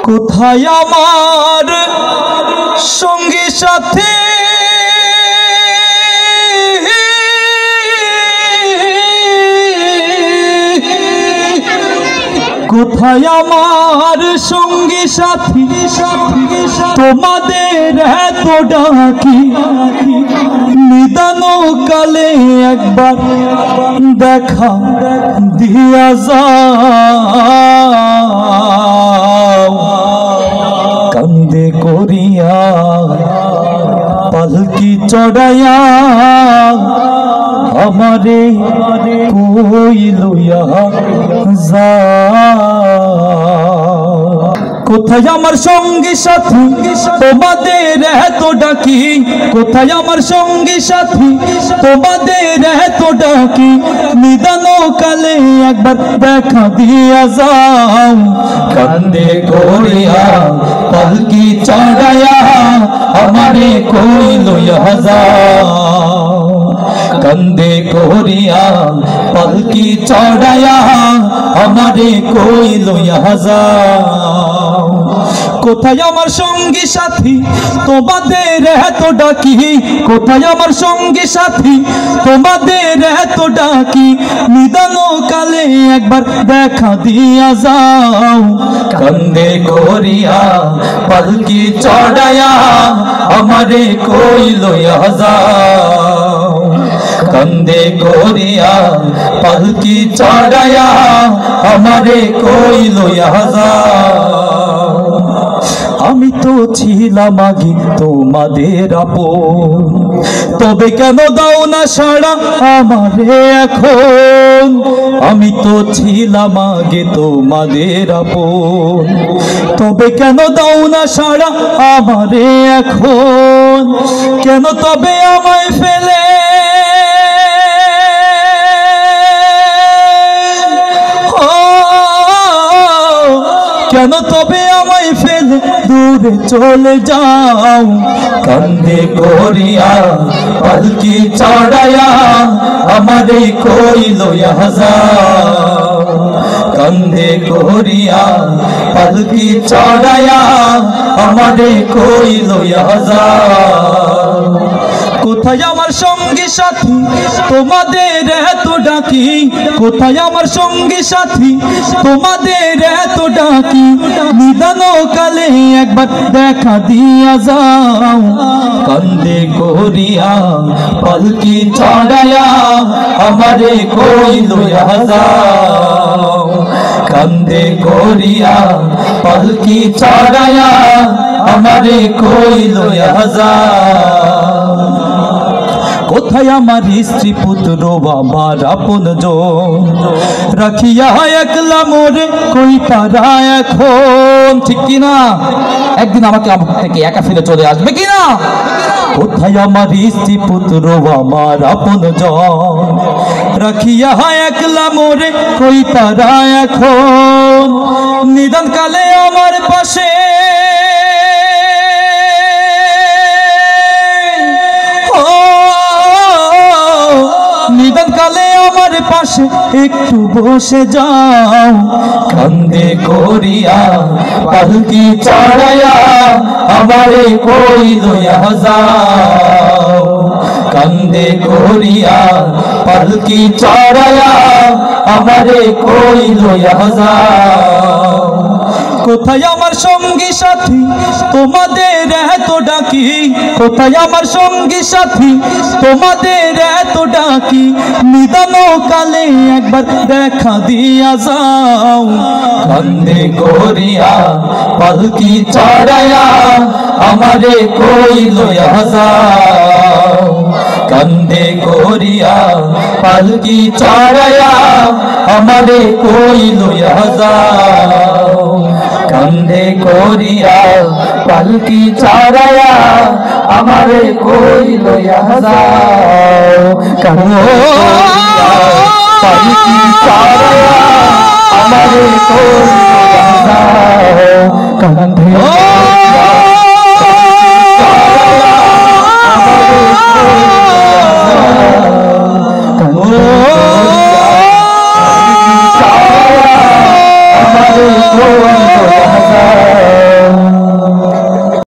কোথায় আমার সঙ্গী সাথী কোথায় আমার সঙ্গী সাথী তোমাদের এত ডাকি নিদান কালে একবার দেখা দিয়া যাও কান্দে করিয়া পালকি চড়াইয়া আমারে কই লইয়া যাও কোথায় আমার সঙ্গী সাথী তোমাদের এত ডাকি কোথায় আমার সঙ্গী সাথী তোমাদের এত ডাকি নিদান কালে একবার দেখা দিয়া যাও কান্দে করিয়া পালকি চড়াইয়া আমারে কই লইয়া যাও কান্দে করিয়া পালকি চড়াইয়া আমারে কই লইয়া যাও কোথায় আমার সঙ্গী সাথী তোমাদের এত ডাকি কোথায় আমার সঙ্গী সাথী তোমাদের এত ডাকি নিদান কালে একবার দেখা দিয়া যাও কান্দে করিয়া পালকি চড়াইয়া আমারে কই লইয়া যাও কান্দে করিয়া পালকি চড়াইয়া আমারে কই লইয়া যাও আমি তো ছিলাম আগে তোমাদের আপন তবে কেন দাও না সাড়া আমারে এখন আমি তো ছিলাম আগে তোমাদের আপন তবে কেন দাও না সাড়া আমারে এখন কেন তবে আমায় ফেলে কেন তবে আমায় ফেলে দূরে চলে যাও কান্দে করিয়া পালকি চড়াইয়া আমারে কই লইয়া যাও কান্দে করিয়া পালকি চড়াইয়া আমারে কই লইয়া যাও কোথায় আমার সঙ্গী সাথী তোমাদের এত ডাকি কোথায় আমার সঙ্গী সাথী তোমাদের এত ডাকি নিদান কালে একবার দেখা দিয়া যাও কান্দে করিয়া পালকি চড়াইয়া আমারে কই লইয়া যাও কান্দে করিয়া পালকি চড়াইয়া আমারে কই লইয়া যাও কোথায় আমার স্ত্রী পুত্র আমার আপন জন রাখিয়া একলা মোরে কই তারা এখন ঠিক কিনা একদিন আমাকে থেকে একা ফিরে চলে আসবে কিনা কোথায় আমার স্ত্রী পুত্র আমার আপন জন রাখিয়া একলা মোরে কই তারা এখন নিদান কালে আমার পাশে নিদান কালে আমার পাশে একটু বসে যাও কান্দে করিয়া পালকি চড়াইয়া আমারে কই লইয়া যাও কান্দে করিয়া পালকি চড়াইয়া আমারে কই লইয়া যাও কোথায় আমার সঙ্গী সাথী তোমাদের এত ডাকি কোথায় আমার সঙ্গী সাথী তোমাদের এত ডাকি নিদান কালে একবার দেখা দিয়া যাও কান্দে করিয়া পালকি চড়াইয়া আমারে কই লইয়া যাও কান্দে করিয়া পালকি চড়াইয়া আমারে কই লইয়া যাও কান্দে করিয়া পালকি চড়াইয়া আমারে কই লইয়া যাও কান্দে পালকি চড়াইয়া আমারে কই লইয়া যাও